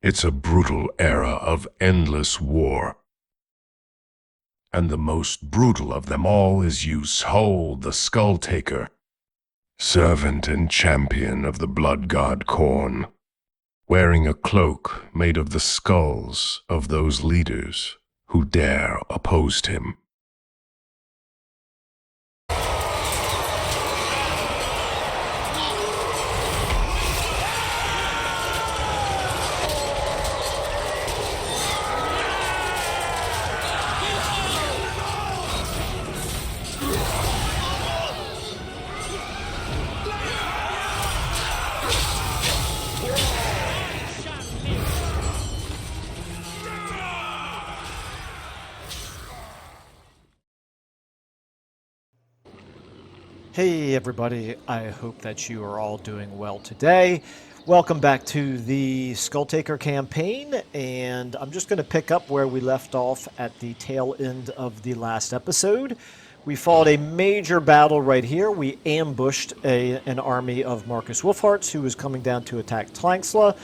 It's a brutal era of endless war. And the most brutal of them all is you, Sol, the Skulltaker, servant and champion of the blood god Khorne, wearing a cloak made of the skulls of those leaders who dare oppose him. Hey everybody, I hope that you are all doing well today. Welcome back to the Skulltaker campaign, and I'm just going to pick up where we left off at the tail end of the last episode. We fought a major battle right here. We ambushed an army of Marcus Wolfhearts who was coming down to attack Tlanxla,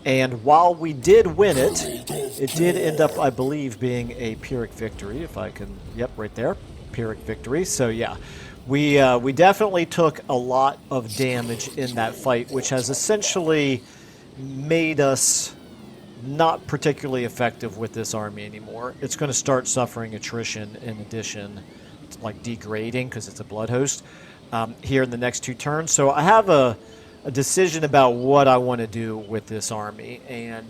and while we did win it, it did end up, I believe, being a Pyrrhic victory, if I can, yep, right there, Pyrrhic victory, so yeah. We definitely took a lot of damage in that fight, which has essentially made us not particularly effective with this army anymore. It's going to start suffering attrition in addition to like degrading because it's a blood host here in the next two turns. So I have a decision about what I want to do with this army, and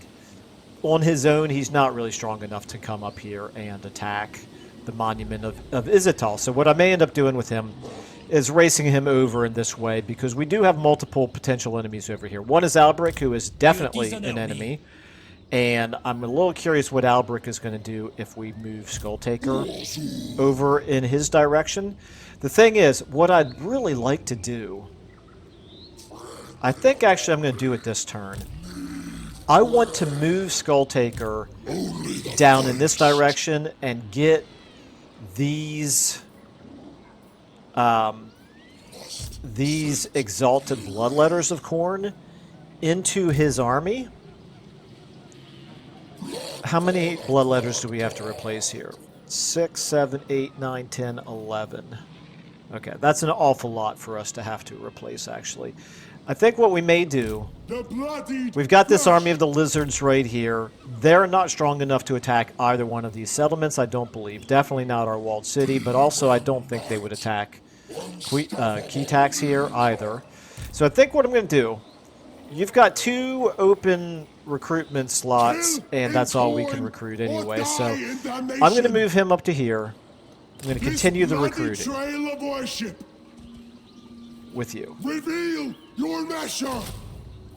on his own he's not really strong enough to come up here and attack the monument of Izital. So what I may end up doing with him is racing him over in this way, because we do have multiple potential enemies over here. One is Albrecht, who is definitely an enemy, and I'm a little curious what Albrecht is going to do if we move Skulltaker over in his direction. The thing is, what I'd really like to do, I think actually I'm going to do it this turn. I want to move Skulltaker down in this direction and get these exalted bloodletters of Khorne into his army. How many bloodletters do we have to replace here? 6, 7, 8, 9, 10, 11. Okay, that's an awful lot for us to have to replace, actually. I think what we may do, we've got this army of the lizards right here. They're not strong enough to attack either one of these settlements, I don't believe. Definitely not our walled city, but also I don't think they would attack Kitax here either. So I think what I'm going to do, you've got 2 open recruitment slots, and that's all we can recruit anyway. So I'm going to move him up to here. I'm going to continue the recruiting with you. Reveal your measure.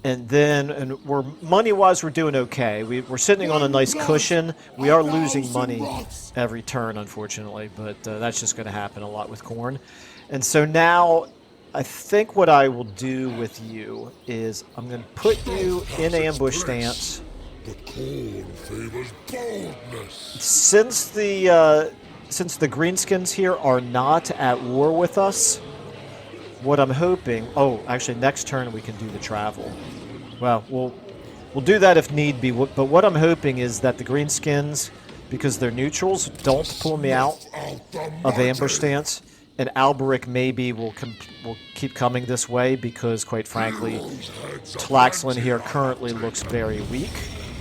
And then, we're money-wise, we're doing okay. We're sitting on a nice cushion. We are losing money every turn, unfortunately, but that's just going to happen a lot with Khorne. And so now, I think what I will do with you is I'm going to put you in ambush stance. But Khorne favors boldness. Since the greenskins here are not at war with us, what I'm hoping... Oh, actually, next turn we can do the travel. Well, we'll do that if need be, but what I'm hoping is that the greenskins, because they're neutrals, don't pull me out of ambush stance, and Alberic maybe will keep coming this way, because, quite frankly, Tlaxlan here currently looks very weak.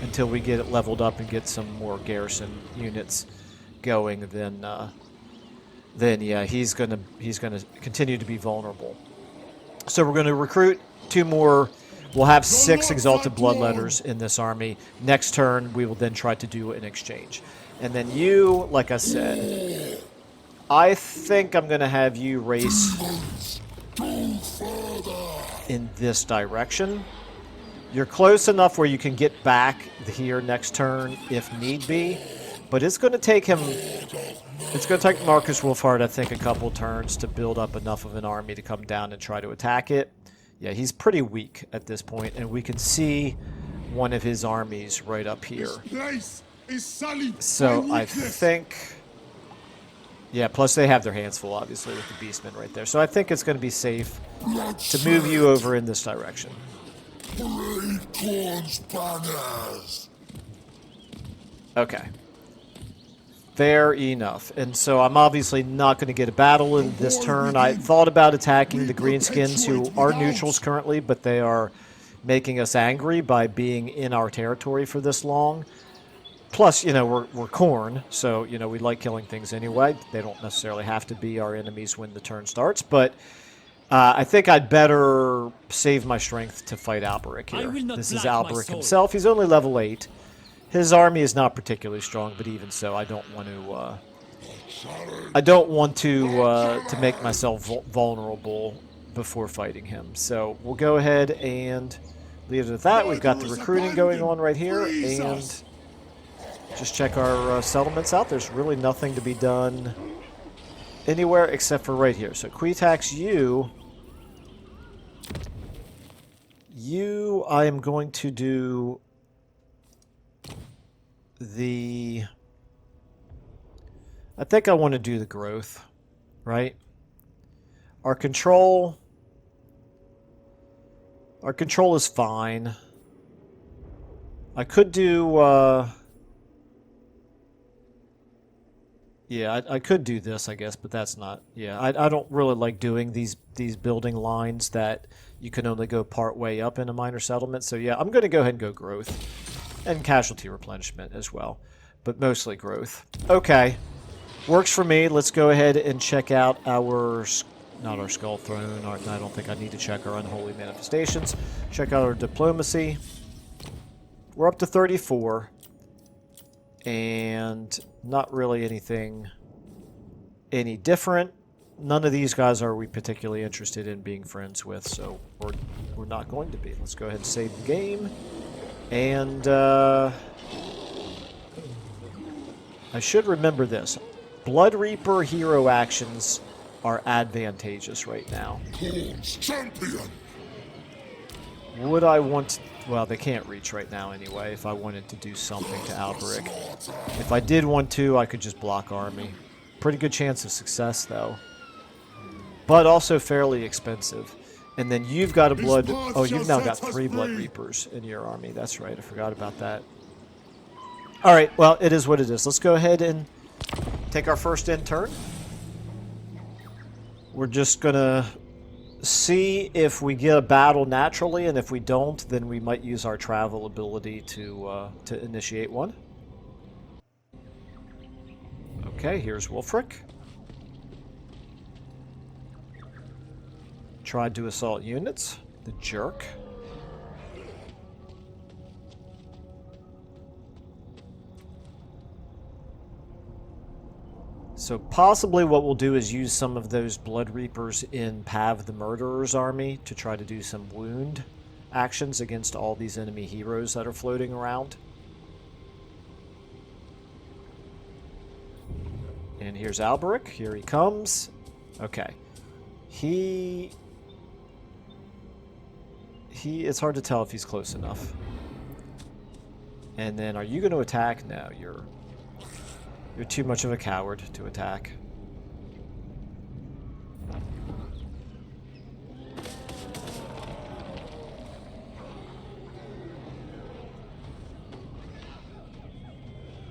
Until we get it leveled up and get some more garrison units going, then yeah, he's gonna continue to be vulnerable. So we're gonna recruit 2 more. We'll have 6 exalted bloodletters in this army. Next turn, we will then try to do an exchange. And then you, like I said, I think I'm gonna have you race in this direction. You're close enough where you can get back here next turn if need be, but it's going to take him. It's going to take Marcus Wolfheart, I think, a couple turns to build up enough of an army to come down and try to attack it. Yeah, he's pretty weak at this point, and we can see one of his armies right up here. So I think, yeah, plus they have their hands full, obviously, with the Beastmen right there. So I think it's going to be safe to move you over in this direction. Parade Corn's banners! Okay. Fair enough. And so I'm obviously not going to get a battle in this turn. I thought about attacking the Greenskins, who are neutrals currently, but they are making us angry by being in our territory for this long. Plus, you know, we're Khorne, so, you know, we like killing things anyway. They don't necessarily have to be our enemies when the turn starts, but I think I'd better save my strength to fight Alberic here. This is Alberic himself. He's only level 8. His army is not particularly strong, but even so, I don't want to make myself vulnerable before fighting him. So we'll go ahead and leave it at that. We've got the recruiting going on right here, and just check our settlements out. There's really nothing to be done anywhere except for right here. So Quetax, I am going to do I think I want to do the growth, right? Our control is fine. I could do yeah, I could do this, I guess, but that's not... Yeah, I don't really like doing these building lines that you can only go part way up in a minor settlement. So yeah, I'm going to go ahead and go growth. And casualty replenishment as well. But mostly growth. Okay. Works for me. Let's go ahead and check out our... Not our Skull Throne. I don't think I need to check our Unholy Manifestations. Check out our Diplomacy. We're up to 34. And not really anything any different. None of these guys are we particularly interested in being friends with, so we're not going to be. Let's go ahead and save the game. And I should remember this. Blood Reaper hero actions are advantageous right now. Champion! Would I want... Well, they can't reach right now anyway, if I wanted to do something to Alberic. If I did want to, I could just block army. Pretty good chance of success, though. But also fairly expensive. And then you've got a blood... Oh, you've now got 3 Blood Reapers in your army. That's right, I forgot about that. Alright, well, it is what it is. Let's go ahead and take our first end turn. We're just going to see if we get a battle naturally, and if we don't, then we might use our travel ability to initiate one. Okay, here's Wulfric. Tried to assault units. The jerk. So possibly what we'll do is use some of those Blood Reapers in Pav the Murderer's army to try to do some wound actions against all these enemy heroes that are floating around. And here's Alberic. Here he comes. Okay. It's hard to tell if he's close enough. And then are you going to attack? No, you're too much of a coward to attack.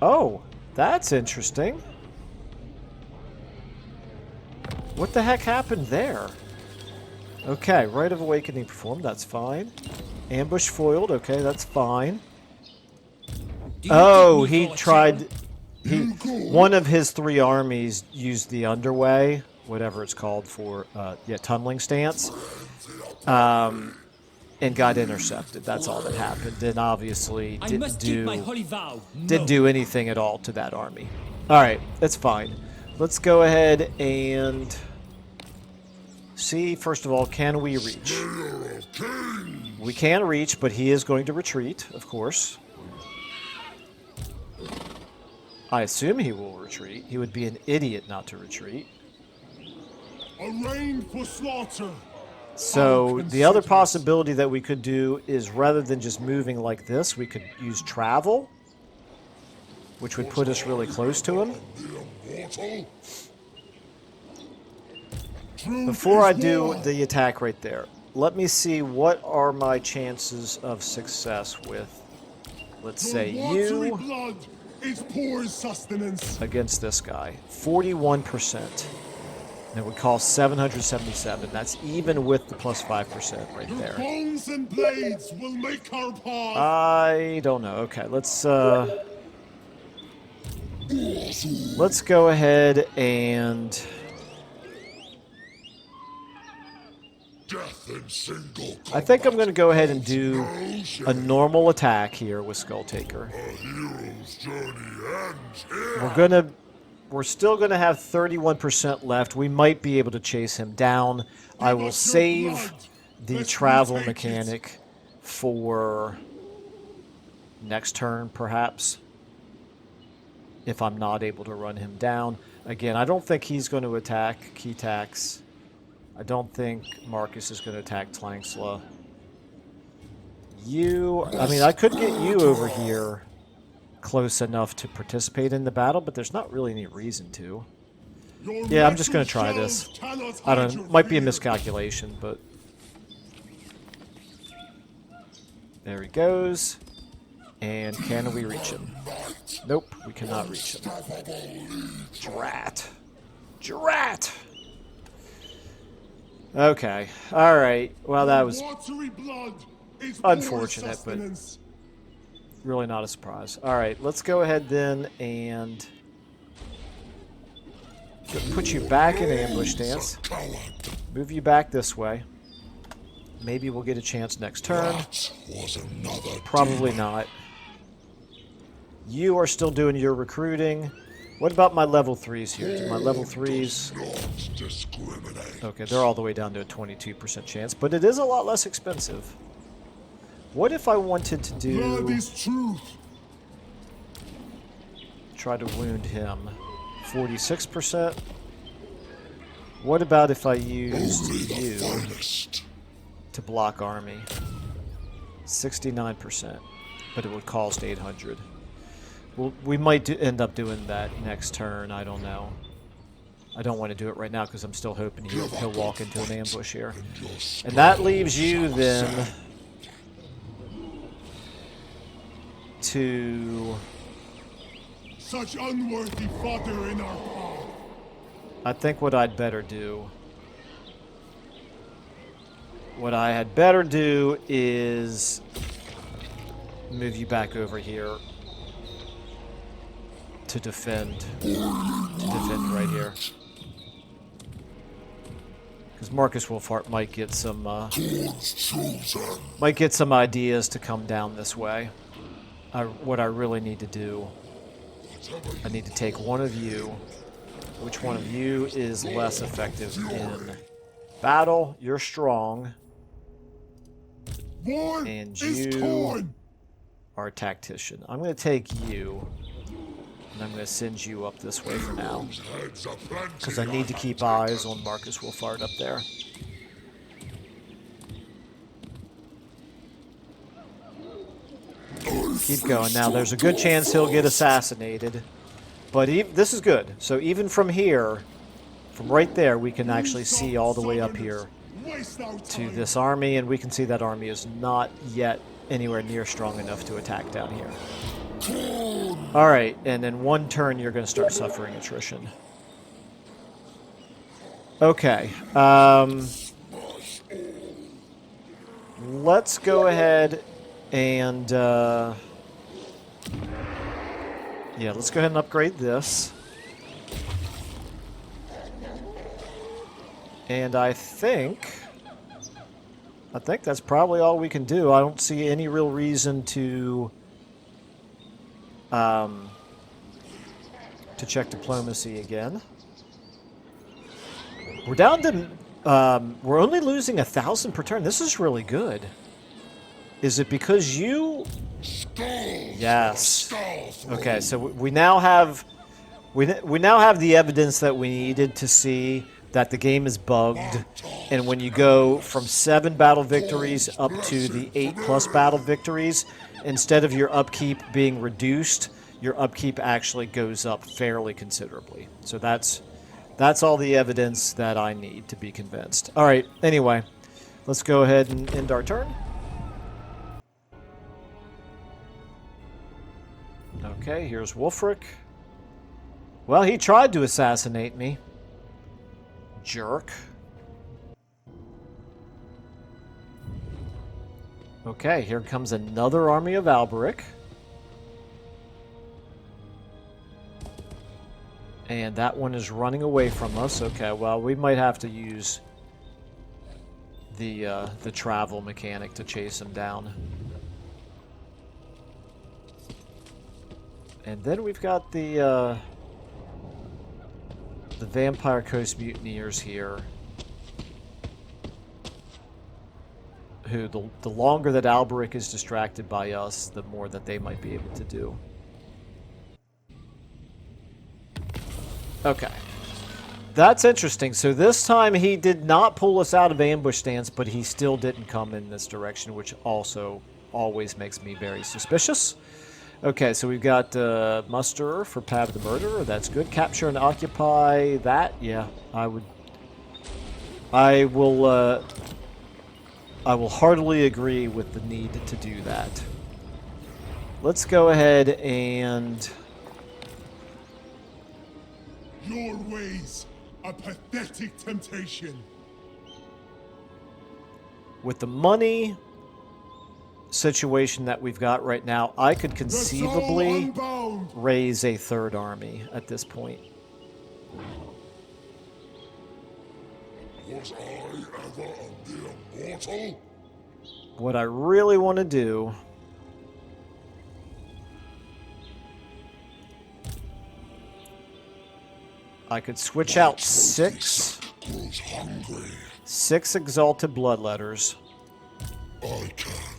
Oh, that's interesting. What the heck happened there? Okay, Rite of Awakening performed, that's fine. Ambush foiled, okay, that's fine. Oh, he tried... One of his 3 armies used the underway, whatever it's called for, tunneling stance, and got intercepted. That's all that happened, and obviously didn't do anything at all to that army. All right, that's fine. Let's go ahead and see, first of all, can we reach? We can reach, but he is going to retreat, of course. I assume he will retreat. He would be an idiot not to retreat. Arraigned for slaughter. So the other possibility that we could do is rather than just moving like this, we could use travel, which would put us really close to him. Before I do the attack right there, let me see what are my chances of success with, let's say, Your watery you blood is poor sustenance. against this guy. 41%. That would cost 777. That's even with the plus 5% right Your there. bones and blades will make our path. I don't know. Okay, let's go ahead and Death in single I think I'm going to go ahead and do combat. a normal attack here with Skulltaker. A hero's journey ends here. We're still going to have 31% left. We might be able to chase him down. I will us your save blood, the lest we travel take it. mechanic for next turn, perhaps, if I'm not able to run him down. Again, I don't think he's going to attack Keytax. I don't think Marcus is going to attack Tlangsla. I mean, I could get you over here close enough to participate in the battle, but there's not really any reason to. Your Yeah, I'm just going to metal try this. shells cannot I hide don't know, your might be a fear. miscalculation, but... There he goes. And can we reach him? Nope, we cannot reach him. Drat. Drat! Okay, alright. Well, that was Watery blood is unfortunate, poor but sustenance. really not a surprise. Alright, let's go ahead then and put you back in ambush stance. Move you back this way. Maybe we'll get a chance next turn. That was another Probably demon. not. You are still doing your recruiting. What about my level 3s here? Do my level 3s... Not discriminate. Okay, they're all the way down to a 22% chance, but it is a lot less expensive. What if I wanted to Blood do... is truth. Try to wound him? 46%? What about if I used Only the you finest. to block army? 69%, but it would cost 800. Well, we might end up doing that next turn. I don't know. I don't want to do it right now because I'm still hoping he'll walk into an ambush here. And that leaves you then to... Such unworthy fodder in our path. I think what I'd better do... What I had better do is move you back over here to defend right here. Because Marcus Wolfhart might get some ideas to come down this way. What I really need to do, I need to take one of you. Which one of you is less effective in battle? You're strong. War And is you torn. are a tactician. I'm going to take you, and I'm going to send you up this way for now. Heads are plenty. Because I need to keep eyes on Marcus Wolfhard up there. Keep going. Now, there's a good chance he'll get assassinated. But this is good. So even from here, from right there, we can actually see all the way up here Waste our to time. this army, and we can see that army is not yet anywhere near strong enough to attack down here. Alright, and then one turn you're going to start suffering attrition. Okay. Let's go ahead and... yeah, let's go ahead and upgrade this. And I think that's probably all we can do. I don't see any real reason to check diplomacy again. We're down to we're only losing 1,000 per turn. This is really good. Is it because you? Yes. Okay, so we now have we now have the evidence that we needed to see that the game is bugged, and when you go from 7 battle victories up to the 8+ battle victories, instead of your upkeep being reduced, your upkeep actually goes up fairly considerably. So that's all the evidence that I need to be convinced. All right, anyway, Let's go ahead and end our turn. Okay, here's Wulfric. Well, he tried to assassinate me. Jerk. Okay, here comes another army of Alberic. And that one is running away from us. Okay, well, we might have to use the travel mechanic to chase him down. And then we've got the Vampire Coast Mutineers here. Who, the longer that Alberic is distracted by us, the more that they might be able to do. Okay. That's interesting. So this time he did not pull us out of ambush stance, but he still didn't come in this direction, which also always makes me very suspicious. Okay, so we've got Muster for Path of the Murderer. That's good. Capture and occupy that. Yeah, I will heartily agree with the need to do that. Let's go ahead and... Your ways, a pathetic temptation. With the money situation that we've got right now, I could conceivably raise a third army at this point. Was I ever a mere mortal? What I really want to do... I could switch out six Exalted Bloodletters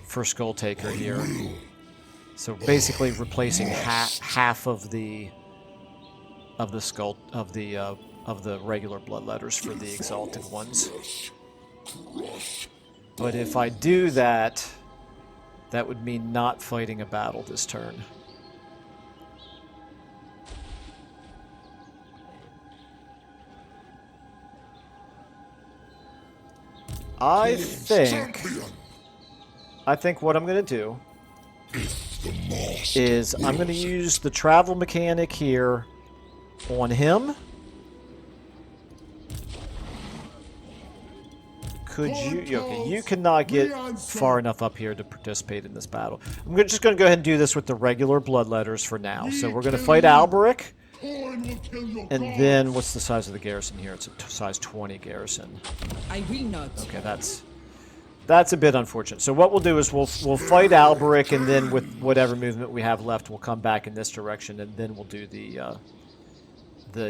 for Skulltaker here. So basically replacing half of the regular Bloodletters for the Exalted ones. But if I do that, that would mean not fighting a battle this turn. I think what I'm going to do is I'm going to use the travel mechanic here on him. Could you... Okay, you cannot get far enough up here to participate in this battle. I'm just going to go ahead and do this with the regular Bloodletters for now. So we're going to fight Alberic. And then, what's the size of the garrison here? It's a size 20 garrison. I will not. Okay, that's a bit unfortunate. So what we'll do is we'll fight Alberic, and then with whatever movement we have left, we'll come back in this direction, and then we'll do the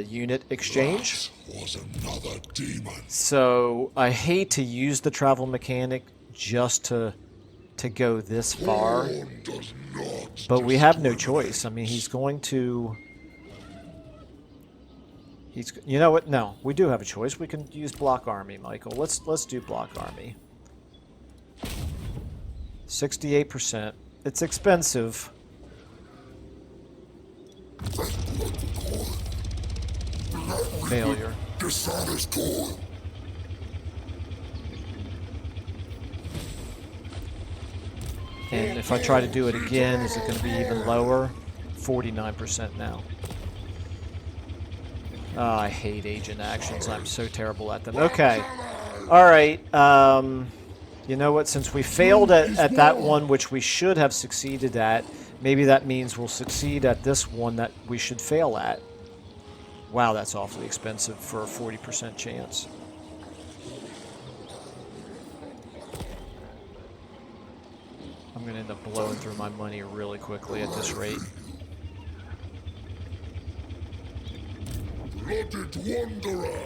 unit exchange. Was another demon. So I hate to use the travel mechanic just to go this far, but we have no choice. I mean, he's going to... You know what? No, we do have a choice. We can use block army, Michael. Let's do block army. 68%. It's expensive. Failure. And if I try to do it again, is it going to be even lower? 49% now. Oh, I hate agent actions. I'm so terrible at them. Okay. Alright. You know what? Since we failed at that one, which we should have succeeded at, maybe that means we'll succeed at this one that we should fail at. Wow, that's awfully expensive for a 40% chance. I'm going to end up blowing through my money really quickly at this rate. Blooded wanderer.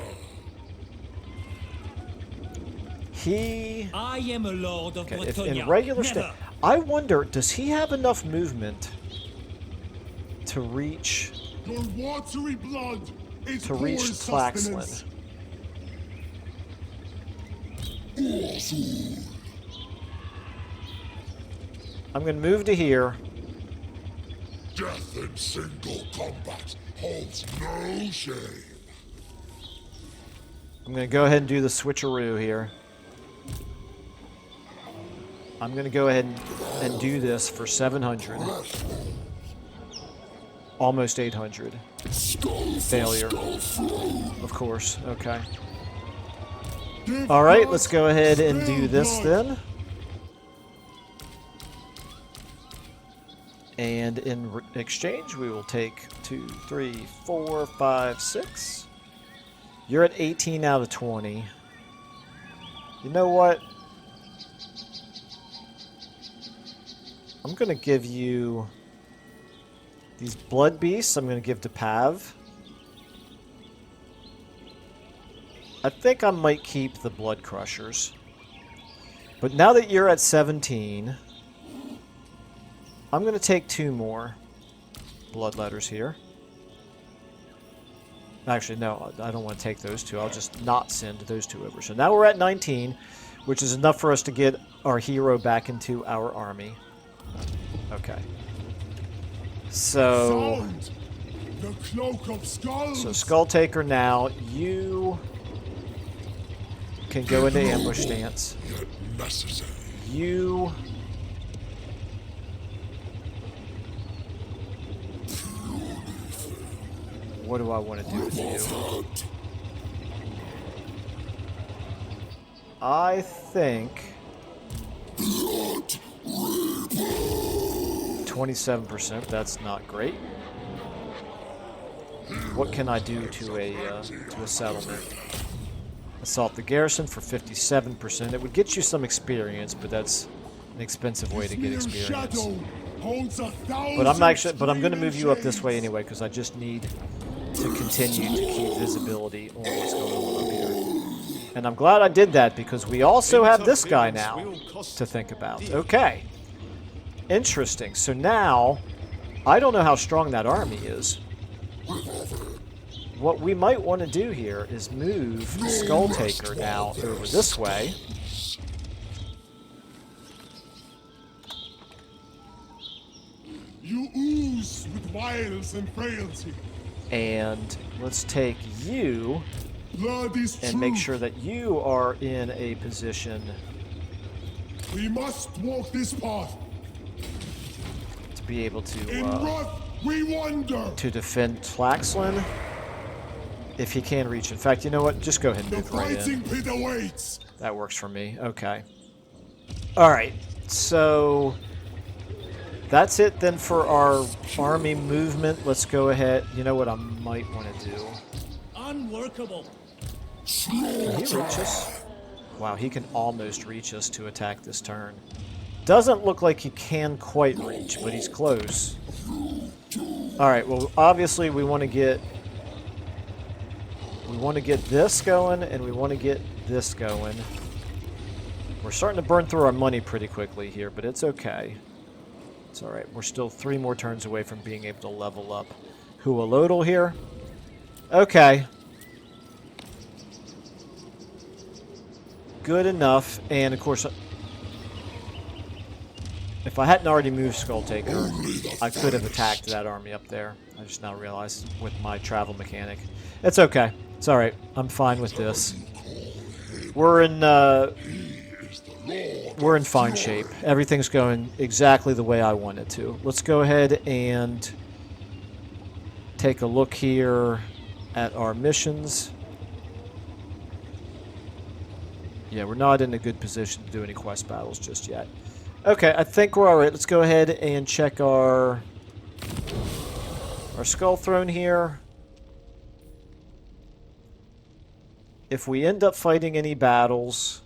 I am a lord of Okay, if Bretonia. in regular Never. state, I wonder, does he have enough movement to reach Your watery blood is to reach poor Tlaxlan? sustenance. I'm going to move to here. Death in single combat holds no shame. I'm going to go ahead and do the switcheroo here. I'm going to go ahead and do this for 700. Almost 800. Failure. Of course. Okay. All right, let's go ahead and do this then. And in exchange, we will take 2, 3, 4, 5, 6. You're at 18 out of 20. You know what? I'm going to give you these blood beasts. I'm going to give to Pav. I think I might keep the blood crushers. But now that you're at 17, I'm going to take 2 more bloodletters here. Actually, no, I don't want to take those 2. I'll just not send those 2 over. So now we're at 19, which is enough for us to get our hero back into our army. Okay. So, Sound! The cloak of skulls! so Skulltaker now, you can go into ambush stance. You what do I want to do with you? I think 27%, that's not great. What can I do to a settlement? Assault the garrison for 57%. It would get you some experience, but that's an expensive way to get experience. But I'm going to move you up this way anyway because I just need to continue to keep visibility on what's going on up here. And I'm glad I did that because we also have this guy now to think about. Okay. Interesting. So now, I don't know how strong that army is. What we might want to do here is move Skulltaker now over this way. You ooze with wiles and frailty. And let's take you Blood is and make true. sure that you are in a position We must walk this path. to be able In wrath, we wander. to defend Flaxland if he can reach. In fact, you know what? Just go ahead and The move right fighting in. pit awaits. That works for me. Okay. All right. So that's it then for our army movement. Let's go ahead. You know what I might want to do? Unworkable. Can he reach us? Wow, he can almost reach us to attack this turn. Doesn't look like he can quite reach, but he's close. All right. Well, obviously we want to get this going, and we want to get this going. We're starting to burn through our money pretty quickly here, but it's okay. It's all right. We're still 3 more turns away from being able to level up Hualodal here. Okay. Good enough. And, of course, if I hadn't already moved Skulltaker, I could have attacked that army up there. I just now realized with my travel mechanic. It's okay. It's all right. I'm fine with this. We're in fine shape. Everything's going exactly the way I want it to. Let's go ahead and take a look here at our missions. Yeah, we're not in a good position to do any quest battles just yet. Okay, I think we're all right. Let's go ahead and check our Skull Throne here. If we end up fighting any battles,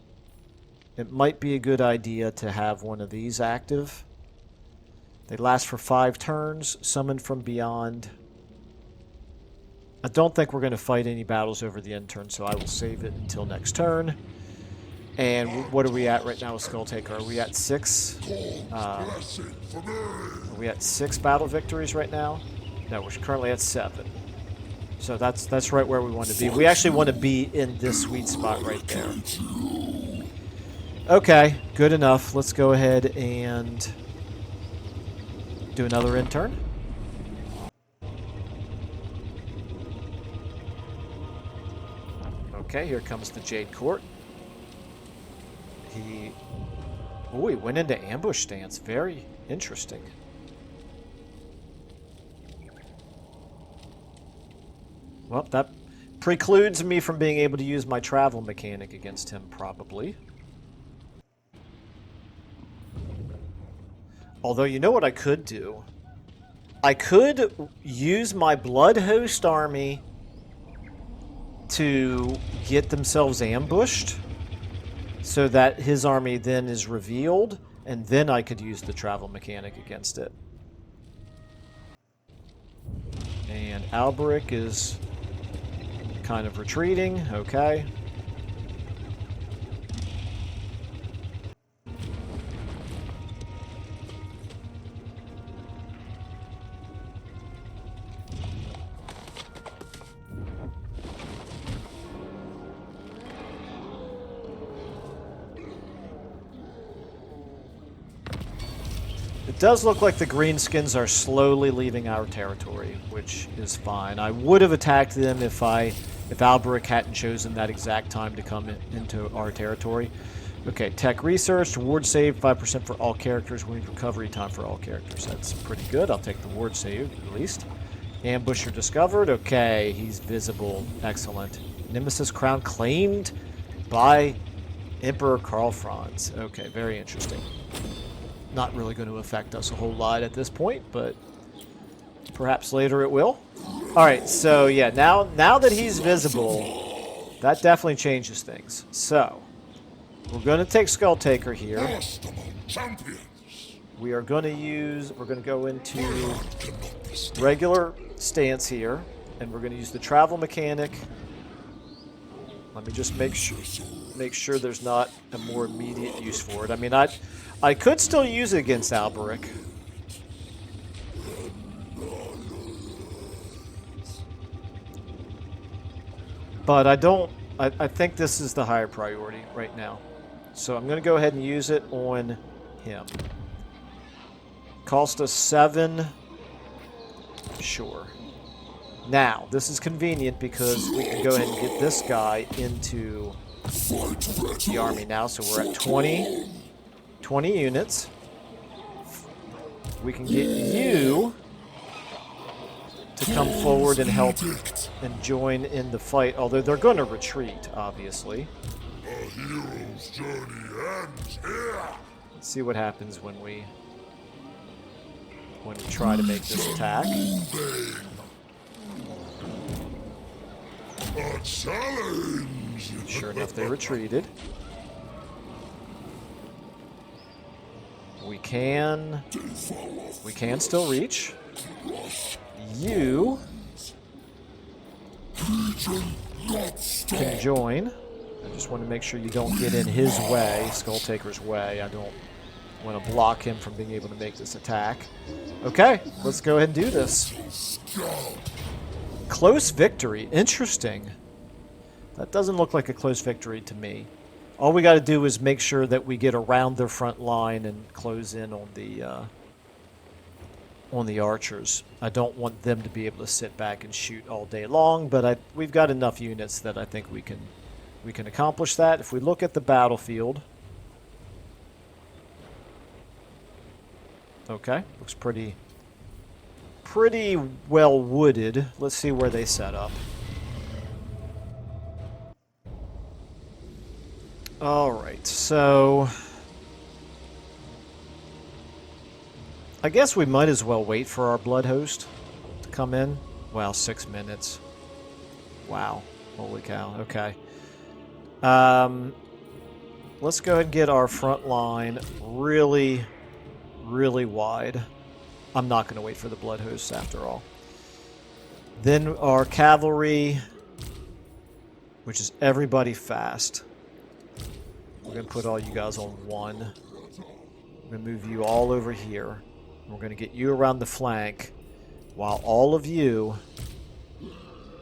it might be a good idea to have one of these active. They last for 5 turns, summoned from beyond. I don't think we're going to fight any battles over the end turn, so I will save it until next turn. And what are we at right now with Skulltaker? Are we at 6? Are we at 6 battle victories right now? No, we're currently at 7. So that's right where we want to be. We actually want to be in this sweet spot right there. Okay, good enough. Let's go ahead and do another intern. Okay, here comes the Jade Court. He Oh, he went into ambush stance. Very interesting. Well, that precludes me from being able to use my travel mechanic against him, probably. Although, you know what I could do? I could use my Blood Host army to get themselves ambushed so that his army then is revealed, and then I could use the travel mechanic against it. And Alberic is kind of retreating. Okay. It does look like the greenskins are slowly leaving our territory, which is fine. I would have attacked them if Alberic hadn't chosen that exact time to come into our territory. Okay, tech research, ward save, 5% for all characters, wound recovery time for all characters. That's pretty good. I'll take the ward save, at least. Ambusher discovered. Okay, he's visible. Excellent. Nemesis crown claimed by Emperor Karl Franz. Okay, very interesting. Not really going to affect us a whole lot at this point, but perhaps later it will. All right, so yeah, now that he's visible, that definitely changes things. So we're going to take Skulltaker here. We're going to go into regular stance here, and we're going to use the travel mechanic. Let me just make sure there's not a more immediate use for it. I mean, I could still use it against Alberic. But I don't... I think this is the higher priority right now. So I'm going to go ahead and use it on him. Cost us 7. Sure. Now, this is convenient because we can go ahead and get this guy into the army now. So we're at 20 units. We can get you to come forward and help and join in the fight, although they're going to retreat, obviously. The hero's journey ends here. Let's see what happens when we try to make this attack. A challenge. Sure enough, they retreated. We can still reach. You can join. I just want to make sure you don't get in his way, Skulltaker's way. I don't want to block him from being able to make this attack. Okay, let's go ahead and do this. Close victory. Interesting. That doesn't look like a close victory to me. All we got to do is make sure that we get around their front line and close in on the archers. I don't want them to be able to sit back and shoot all day long, but we've got enough units that I think we can accomplish that. If we look at the battlefield, okay, looks pretty well wooded. Let's see where they set up. Alright, so I guess we might as well wait for our Blood Host to come in. Wow, 6 minutes. Wow. Holy cow. Okay. Let's go ahead and get our front line really, really wide. I'm not going to wait for the Blood Hosts after all. Then our cavalry, which is everybody fast. We're going to put all you guys on 1. We're going to move you all over here. We're going to get you around the flank, while all of you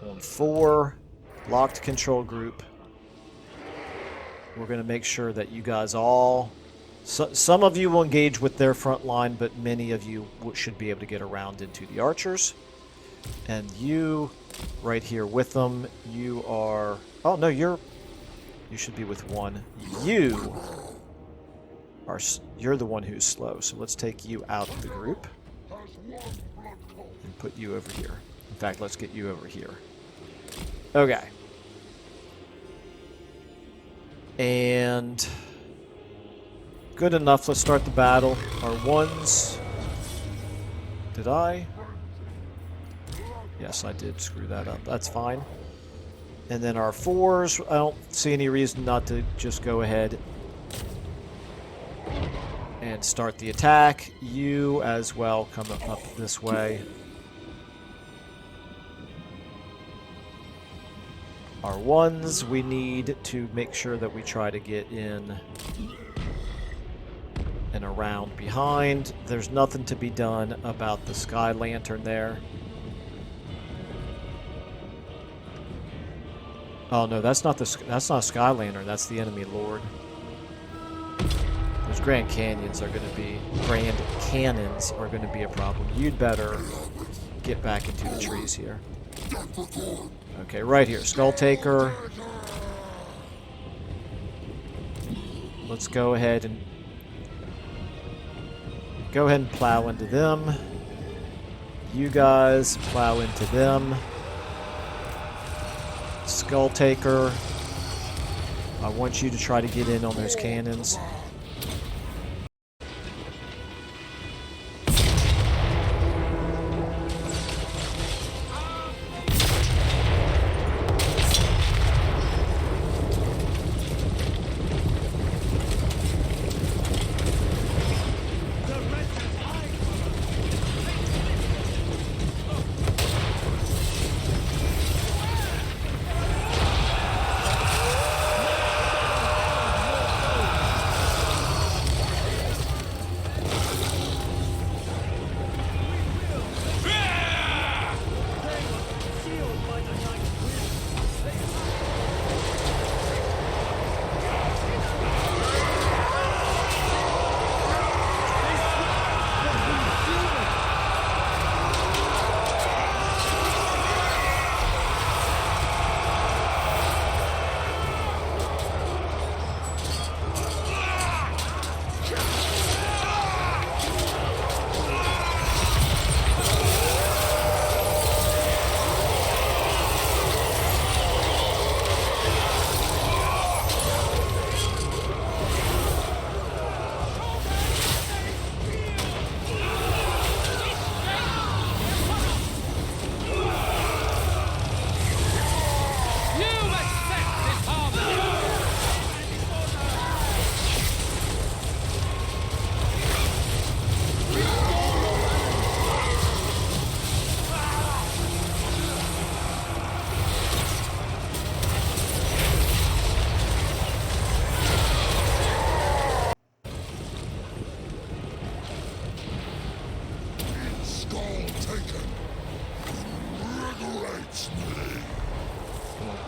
on 4, locked control group. We're going to make sure that you guys all... some of you will engage with their front line, but many of you should be able to get around into the archers. And you, right here with them, you are... Oh, no, you should be with 1. You You're the one who's slow, so let's take you out of the group and put you over here. In fact, let's get you over here. Okay. And good enough. Let's start the battle. Our ones. Did I? Yes, I did screw that up. That's fine. And then our fours. I don't see any reason not to just go ahead and start the attack. You as well come up this way. Our ones, we need to make sure that we try to get in and around behind. There's nothing to be done about the sky lantern there. Oh no, that's not a sky lantern. That's the enemy lord. Those Grand Cannons are going to be a problem. You'd better get back into the trees here. Okay, right here, Skulltaker. Let's go ahead and plow into them. You guys plow into them. Skulltaker, I want you to try to get in on those cannons.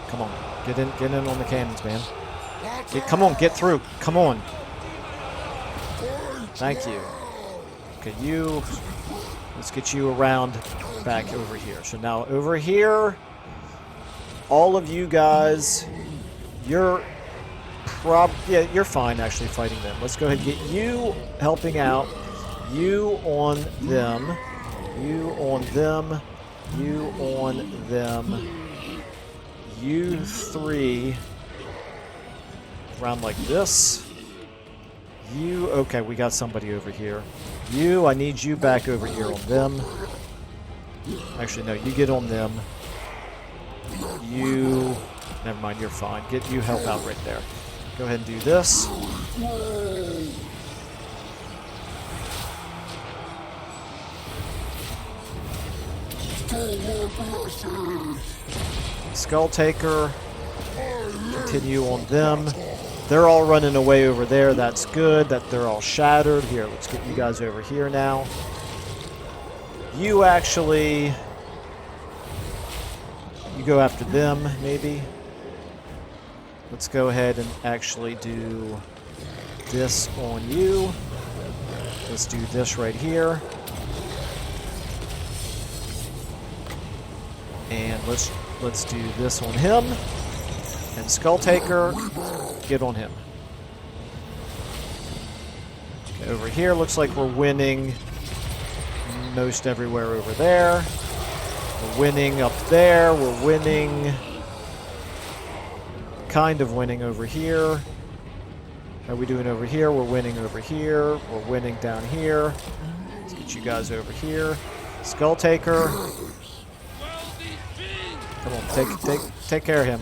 Come on. Get in on the cannons, man. Come on, get through. Come on. Thank you. Okay, let's get you around back over here. So now over here, all of you guys, you're fine actually fighting them. Let's go ahead and get you helping out. You on them. You on them. You on them. You three around like this. Okay, we got somebody over here. I need you back over here on them. Actually, no, you get on them. Never mind, you're fine. You help out right there. Go ahead and do this. Skulltaker, continue on them. They're all running away over there. That's good that they're all shattered. Here, let's get you guys over here now. You go after them, maybe. Let's go ahead and actually do this on you. Let's do this right here. And let's do this on him. And Skulltaker, get on him. Over here, looks like we're winning most everywhere over there. We're winning up there. We're winning... kind of winning over here. How are we doing over here? We're winning over here. We're winning down here. Let's get you guys over here. Skulltaker. Come on, take care of him.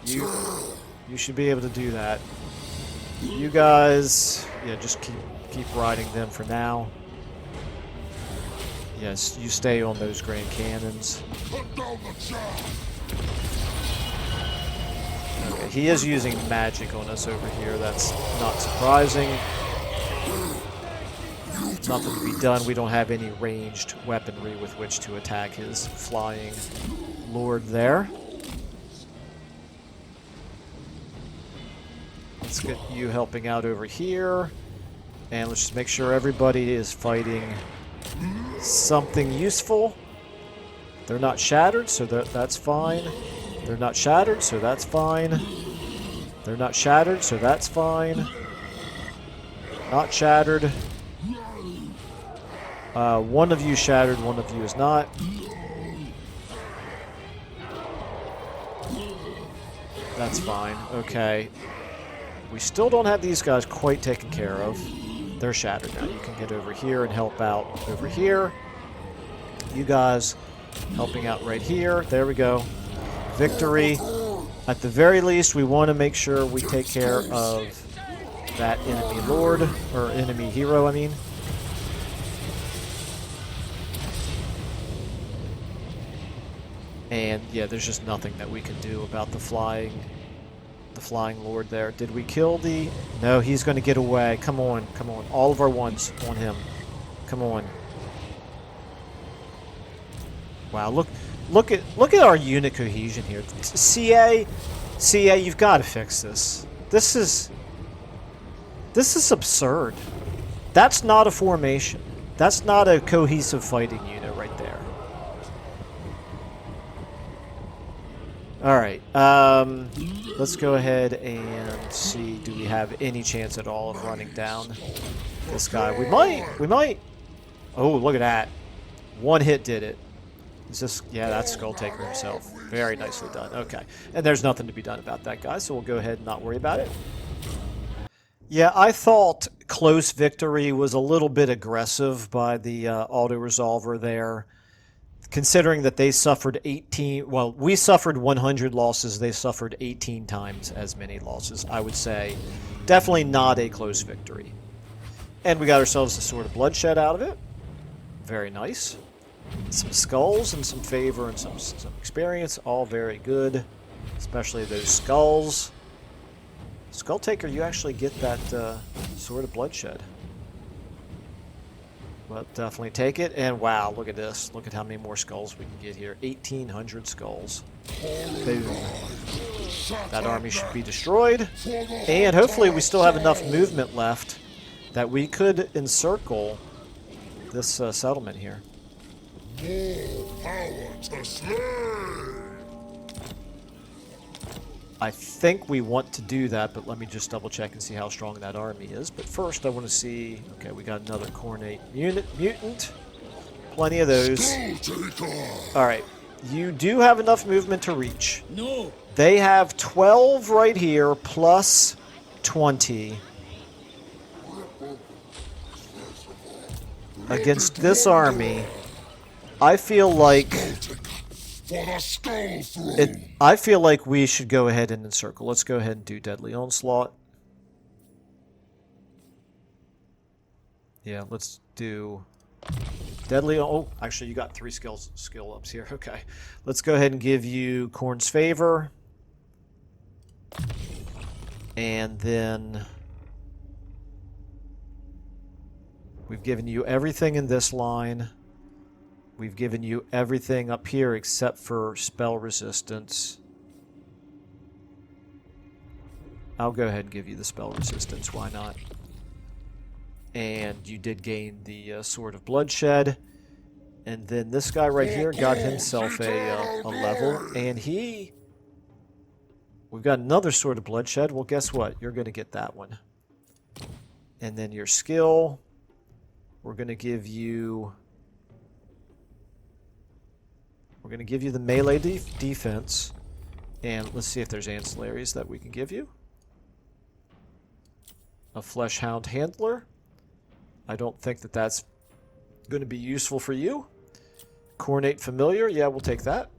You should be able to do that. You guys, yeah, just keep riding them for now. Yes, you stay on those grand cannons. Okay, he is using magic on us over here. That's not surprising. Nothing to be done. We don't have any ranged weaponry with which to attack his flying lord there. Let's get you helping out over here. And let's just make sure everybody is fighting something useful. They're not shattered, so that's fine. They're not shattered, so that's fine. They're not shattered, so that's fine. Not shattered. One of you shattered, one of you is not. That's fine. Okay. We still don't have these guys quite taken care of. They're shattered now. You can get over here and help out over here. You guys helping out right here. There we go. Victory. At the very least, we want to make sure we take care of that enemy lord, or enemy hero, I mean. And yeah, there's just nothing that we can do about the flying lord there. Did we kill the... No, he's going to get away. Come on, come on. All of our ones on him. Come on. Wow, look at our unit cohesion here. CA, you've got to fix this. This is absurd. That's not a formation. That's not a cohesive fighting unit right there. Alright, let's go ahead and see, do we have any chance at all of running down this guy? We might. Oh, look at that. One hit did it. Is this, yeah, that's Skulltaker himself. Very nicely done. Okay, and there's nothing to be done about that guy, so we'll go ahead and not worry about it. Yeah, I thought close victory was a little bit aggressive by the auto-resolver there. Considering that they suffered 18... Well, we suffered 100 losses. They suffered 18 times as many losses. I would say definitely not a close victory. And we got ourselves a Sword of Bloodshed out of it. Very nice. Some skulls and some favor and some experience. All very good. Especially those skulls. Skulltaker, you actually get that Sword of Bloodshed. But definitely take it. And wow, look at this. Look at how many more skulls we can get here. 1,800 skulls. Boom. That army should be destroyed. And hopefully we still have enough movement left that we could encircle this settlement here. More power to slay! I think we want to do that, but let me just double check and see how strong that army is. But first I want to see... Okay, we got another Cornate mutant. Plenty of those. Alright, you do have enough movement to reach. No. They have 12 right here, plus 20. Against this army, I feel like... I feel like we should go ahead and encircle. Let's go ahead and do Deadly Onslaught. Yeah, let's do Deadly... Oh, actually, you got 3 skill ups here. Okay. Let's go ahead and give you Khorne's Favor. And then... We've given you everything in this line. We've given you everything up here except for spell resistance. I'll go ahead and give you the spell resistance. Why not? And you did gain the Sword of Bloodshed. And then this guy right here got himself a level. And he... We've got another Sword of Bloodshed. Well, guess what? You're going to get that one. And then your skill, we're going to give you... We're going to give you the melee defense. And let's see if there's ancillaries that we can give you. A Fleshhound Handler. I don't think that that's going to be useful for you. Coronate Familiar. Yeah, we'll take that.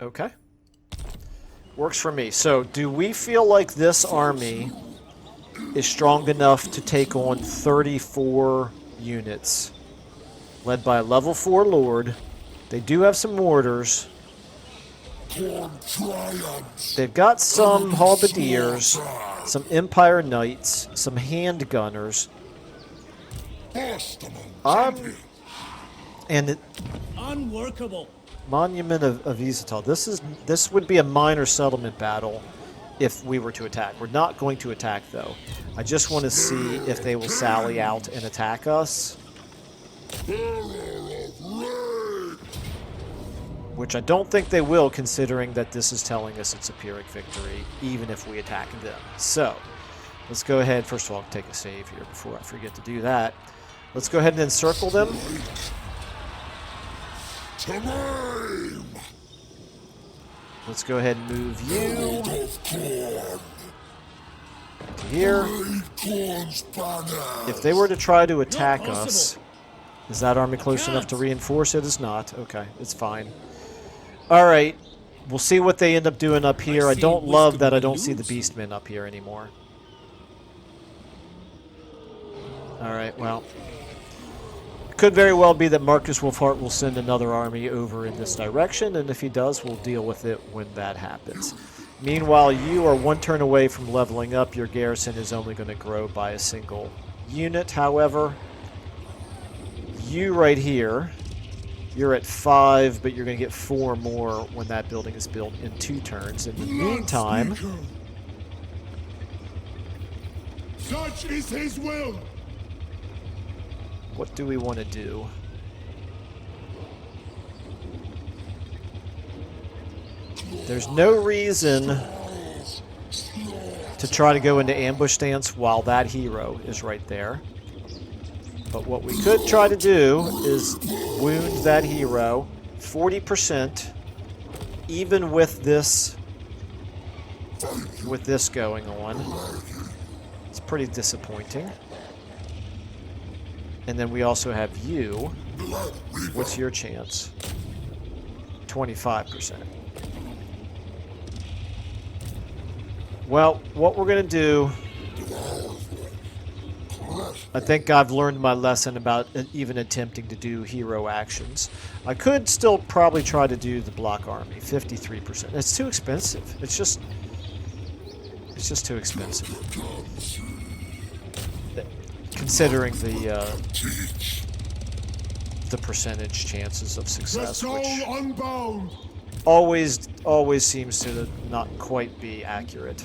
Okay. Works for me. So, do we feel like this army is strong enough to take on 34 units? Led by a level 4 Lord. They do have some mortars. They've got some halberdiers, some Empire Knights, some handgunners. And Unworkable. Monument of Izatal. This would be a minor settlement battle if we were to attack. We're not going to attack, though. I just want to see if they will sally out and attack us. Which I don't think they will, considering that this is telling us it's a Pyrrhic victory, even if we attack them. So, let's go ahead. First of all, take a save here before I forget to do that. Let's go ahead and encircle them. Let's go ahead and move you to here. If they were to try to attack us, is that army close enough to reinforce? It is not. Okay, it's fine. Alright, we'll see what they end up doing up here. I don't love that I don't see the Beastmen up here anymore. Alright, well. Could very well be that Marcus Wolfhart will send another army over in this direction, and if he does, we'll deal with it when that happens. Meanwhile, you are one turn away from leveling up. Your garrison is only going to grow by a single unit, however. You right here... You're at 5, but you're going to get 4 more when that building is built in 2 turns. In the meantime... Such is his will. What do we want to do? There's no reason to try to go into ambush stance while that hero is right there. But what we could try to do is wound that hero 40%, even with this going on. It's pretty disappointing. And then we also have you. What's your chance? 25%. Well, what we're going to do... I think I've learned my lesson about even attempting to do hero actions. I could still probably try to do the block army, 53%. It's too expensive. It's just too expensive. Considering the percentage chances of success, which always seems to not quite be accurate.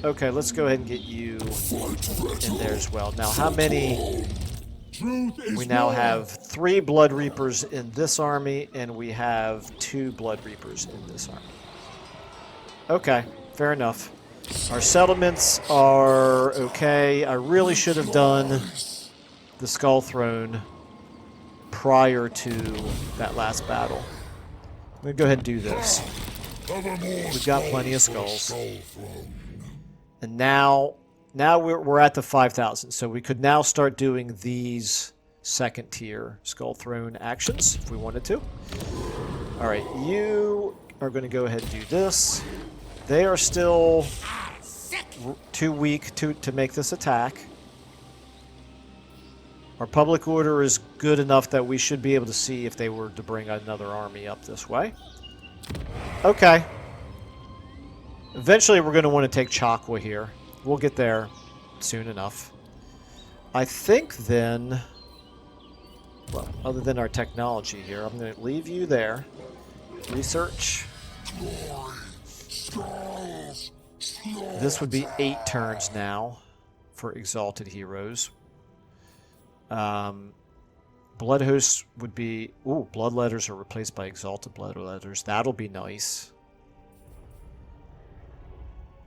Okay, let's go ahead and get you in there as well. Now, how many... We now have 3 Blood Reapers in this army, and we have 2 Blood Reapers in this army. Okay, fair enough. Our settlements are okay. I really should have done the Skull Throne prior to that last battle. I'm going to go ahead and do this. We've got plenty of skulls. And now we're at the 5,000, so we could now start doing these second-tier Skull Throne actions if we wanted to. All right, you are going to go ahead and do this. They are still too weak to make this attack. Our public order is good enough that we should be able to see if they were to bring another army up this way. Okay. Eventually, we're going to want to take Chakwa here. We'll get there soon enough. I think then, well, other than our technology here, I'm going to leave you there. Research. This would be 8 turns now for Exalted Heroes. Blood Hosts would be... Ooh, Bloodletters are replaced by Exalted Bloodletters. That'll be nice.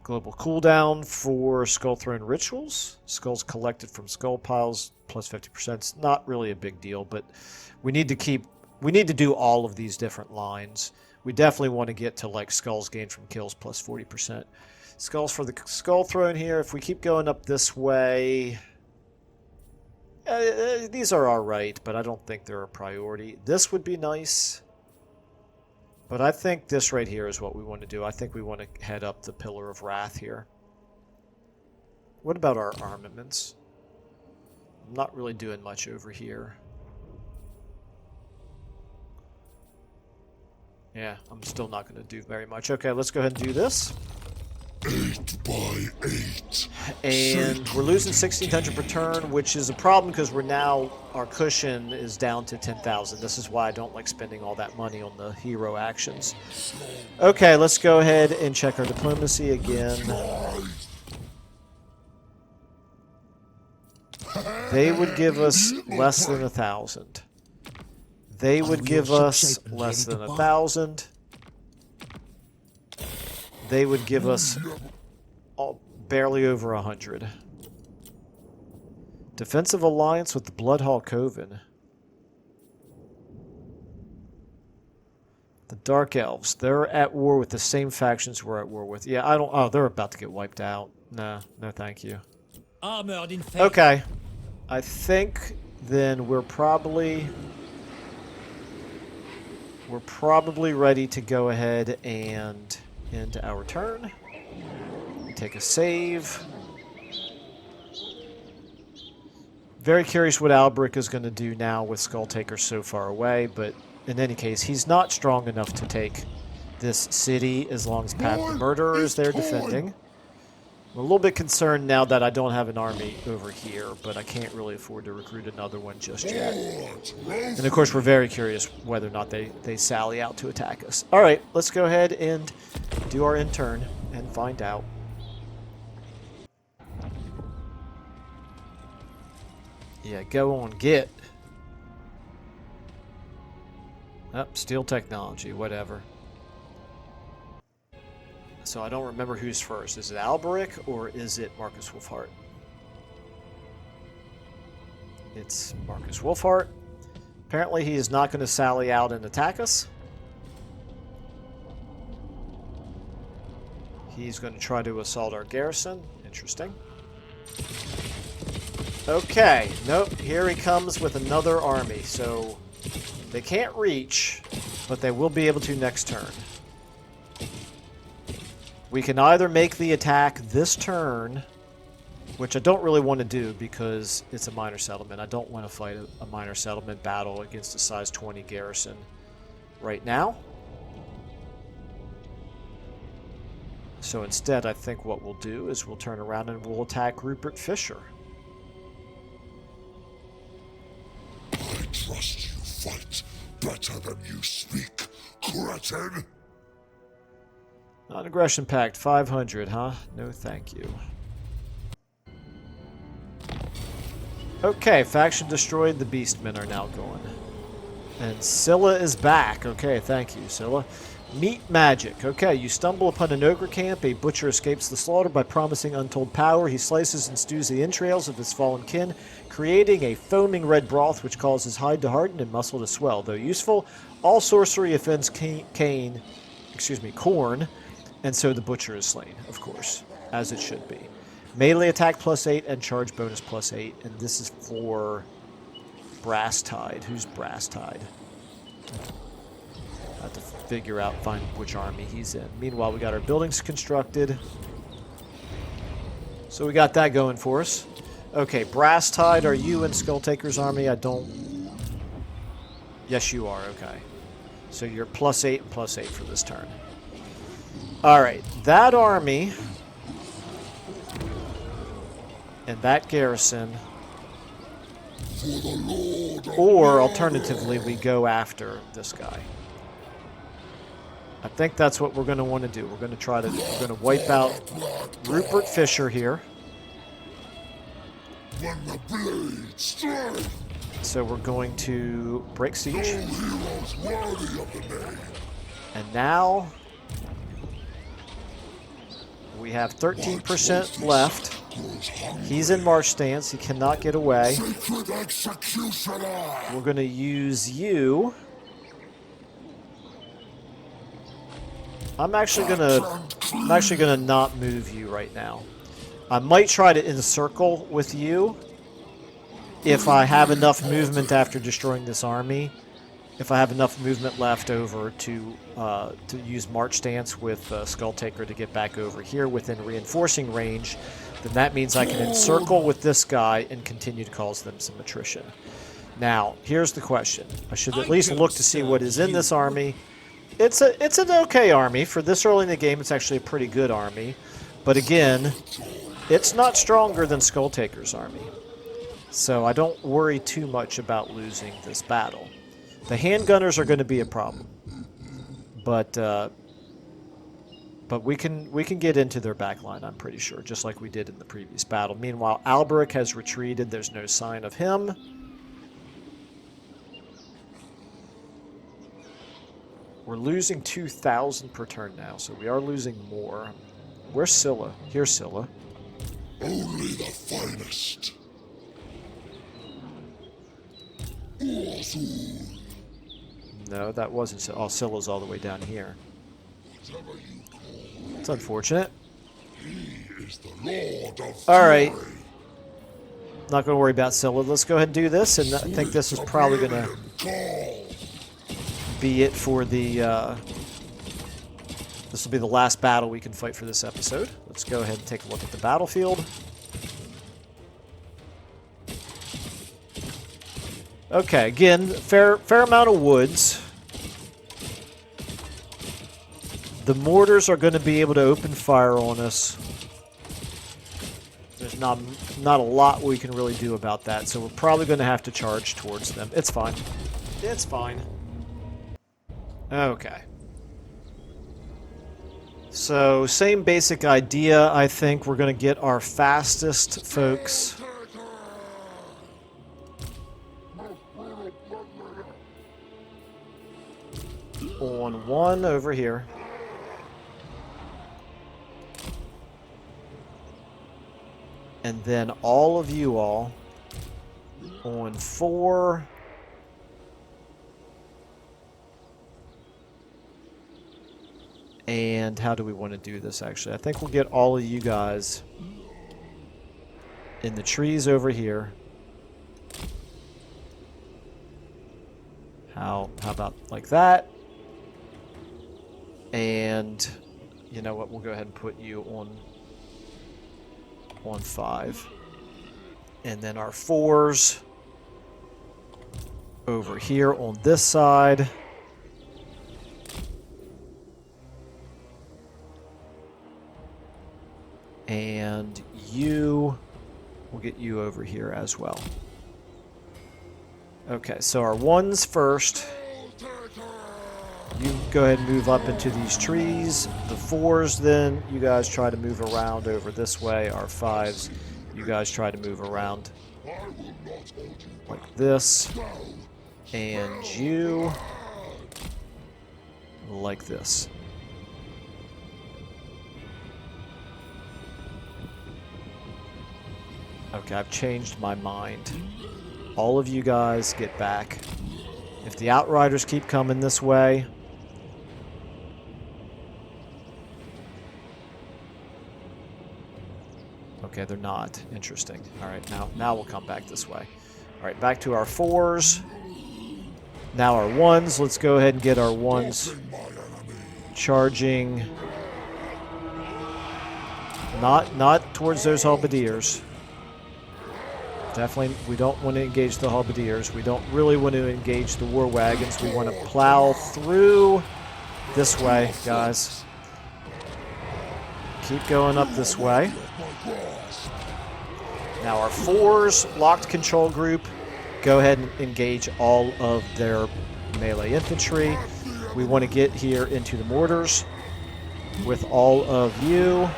Global cooldown for Skull Throne rituals. Skulls collected from skull piles plus 50%. It's not really a big deal, but we need to do all of these different lines. We definitely want to get to like skulls gained from kills plus 40%. Skulls for the Skull Throne here. If we keep going up this way, these are alright, but I don't think they're a priority. This would be nice, but I think this right here is what we want to do. I think we want to head up the Pillar of Wrath here. What about our armaments? I'm not really doing much over here. Yeah, I'm still not going to do very much. Okay, let's go ahead and do this. 8 by 8. And we're losing 1,600 per turn, which is a problem because we're now, our cushion is down to 10,000. This is why I don't like spending all that money on the hero actions. Okay, let's go ahead and check our diplomacy again. They would give us less than 1,000. They would give us less than 1,000. They would give us barely over 100. Defensive alliance with the Bloodhall Coven. The Dark Elves. They're at war with the same factions we're at war with. Yeah, I don't... Oh, they're about to get wiped out. Nah, no thank you. Armored in faith. Okay. I think then we're probably ready to go ahead and end our turn. Take a save. Very curious what Alberic is going to do now with Skulltaker so far away, but in any case, he's not strong enough to take this city as long as Pat the Murderer is there defending. I'm a little bit concerned now that I don't have an army over here, but I can't really afford to recruit another one just yet. And of course, we're very curious whether or not they sally out to attack us. All right, let's go ahead and do our intern and find out. Yeah, go on, get. Steel technology, whatever. So I don't remember who's first. Is it Alberic or is it Marcus Wolfhart? It's Marcus Wolfhart. Apparently he is not going to sally out and attack us. He's going to try to assault our garrison. Interesting. Okay, nope, here he comes with another army. So they can't reach, but they will be able to next turn. We can either make the attack this turn, which I don't really want to do because it's a minor settlement. I don't want to fight a minor settlement battle against a size 20 garrison right now. So instead, I think what we'll do is we'll turn around and we'll attack Rupert Fisher. I trust you fight better than you speak, cretin. Non-aggression pact, 500, huh? No thank you. Okay, faction destroyed, the beastmen are now gone. And Scylla is back. Okay, thank you, Scylla. Meat magic. Okay, you stumble upon an ogre camp. A butcher escapes the slaughter by promising untold power. He slices and stews the entrails of his fallen kin, creating a foaming red broth which causes hide to harden and muscle to swell. Though useful, all sorcery offends corn, and so the butcher is slain, of course, as it should be. Melee attack +8 and charge bonus +8, and this is for Brass Tide. Who's Brass Tide? I have to find which army he's in. Meanwhile, we got our buildings constructed. So we got that going for us. Okay, Brass Tide, are you in Skulltaker's army? I don't... Yes, you are, okay. So you're +8 and +8 for this turn. Alright, that army and that garrison, or alternatively, we go after this guy. I think that's what we're going to want to do. We're going to wipe out Rupert Fisher here. When the blade strikes, So we're going to break siege. no heroes worthy of the name. And now we have 13% left. He's in march stance. He cannot get away. We're going to use you. I'm actually gonna not move you right now. I might try to encircle with you if I have enough movement after destroying this army. If I have enough movement left over to use march stance with Skulltaker to get back over here within reinforcing range, then that means I can encircle with this guy and continue to cause them some attrition. Now, here's the question. I should at least look to see what is in this army. It's an okay army. For this early in the game, it's actually a pretty good army. But again, it's not stronger than Skulltaker's army. So I don't worry too much about losing this battle. The handgunners are going to be a problem. But we can get into their backline, I'm pretty sure, just like we did in the previous battle. Meanwhile, Alberic has retreated. There's no sign of him. We're losing 2,000 per turn now, so we are losing more. Where's Scylla? Here's Scylla. Only the finest. No, that wasn't Scylla. Oh, Scylla's all the way down here. It's unfortunate. Alright. Not going to worry about Scylla. Let's go ahead and do this, and I think this is probably going to be it for the... this will be the last battle we can fight for this episode. Let's go ahead and take a look at the battlefield. Okay, again, fair amount of woods. The mortars are going to be able to open fire on us. There's not a lot we can really do about that, so we're probably going to have to charge towards them. It's fine. It's fine. Okay. So, same basic idea, I think. We're going to get our fastest folks on one over here. And then all of you all on 4. And how do we want to do this, actually? I think we'll get all of you guys in the trees over here. How about like that? And you know what? We'll go ahead and put you on 5. And then our 4s over here on this side. And we'll get you over here as well. Okay, so our 1s first. You go ahead and move up into these trees. The 4s then, you guys try to move around over this way. Our 5s, you guys try to move around like this. And you like this. Okay, I've changed my mind. All of you guys get back. If the Outriders keep coming this way... Okay, they're not. Interesting. Alright, now we'll come back this way. Alright, back to our 4s. Now our 1s. Let's go ahead and get our 1s charging. Not towards those halberdiers. Definitely, we don't want to engage the halberdiers. We don't really want to engage the war wagons. We want to plow through this way, guys. Keep going up this way. Now our 4s, locked control group, go ahead and engage all of their melee infantry. We want to get here into the mortars with all of you.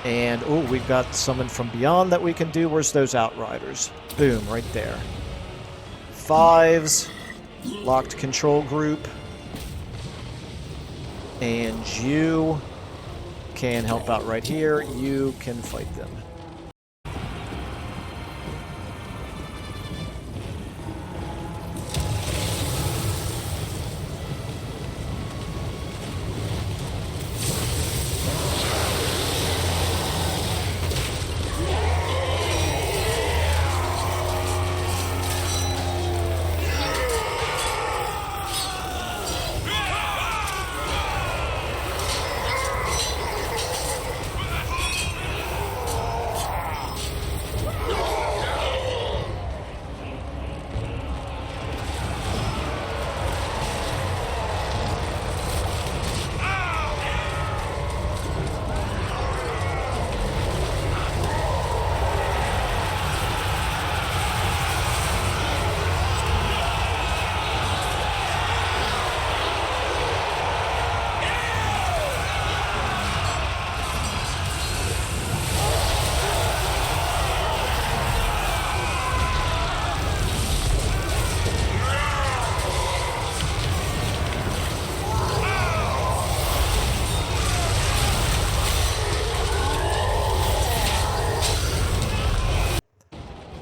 And, oh, we've got someone from beyond that we can do. Where's those Outriders? Boom, right there. 5s. locked control group. And you can help out right here. You can fight them.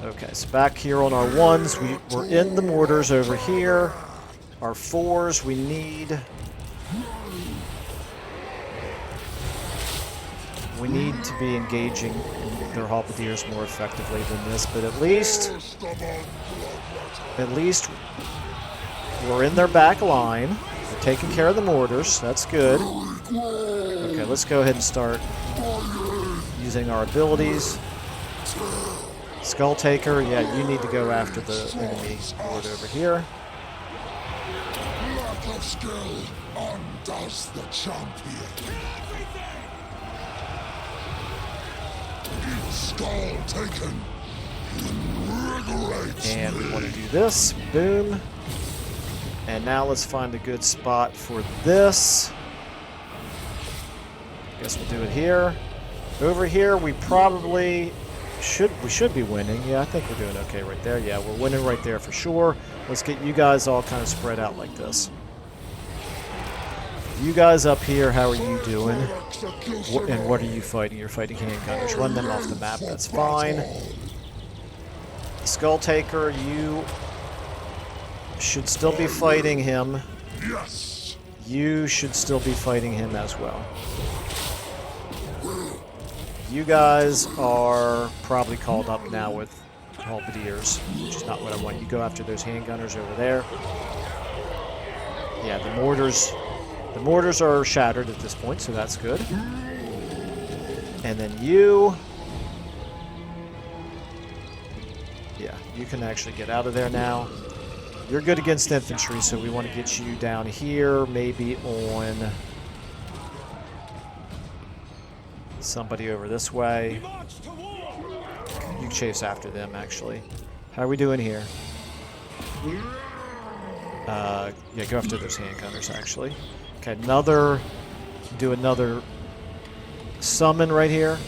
Okay, so back here on our ones, we're in the mortars over here. Our fours, we need to be engaging their halberdiers more effectively than this, but at least we're in their back line. We're taking care of the mortars. That's good. Okay, let's go ahead and start using our abilities. Skulltaker, yeah, you need to go after the enemy horde over here. Lack of skill undoes the champion. Skull taken. And we want to do this. Boom. And now let's find a good spot for this. Guess we'll do it here. Over here, we probably should be winning. Yeah, I think we're doing okay right there. Yeah, we're winning right there for sure. Let's get you guys all kind of spread out like this. You guys up here, how are you doing? And what are you fighting? You're fighting handgunners. Run them off the map. That's fine. Skulltaker, you should still be fighting him. Yes. You should still be fighting him as well. You guys are probably called up now with halberdiers, which is not what I want. You go after those handgunners over there. Yeah, the mortars are shattered at this point, so that's good. And then you... Yeah, you can actually get out of there now. You're good against infantry, so we want to get you down here, maybe on somebody over this way. You chase after them, actually. How are we doing here? Yeah, go after those handgunners, actually. Okay, do another summon right here.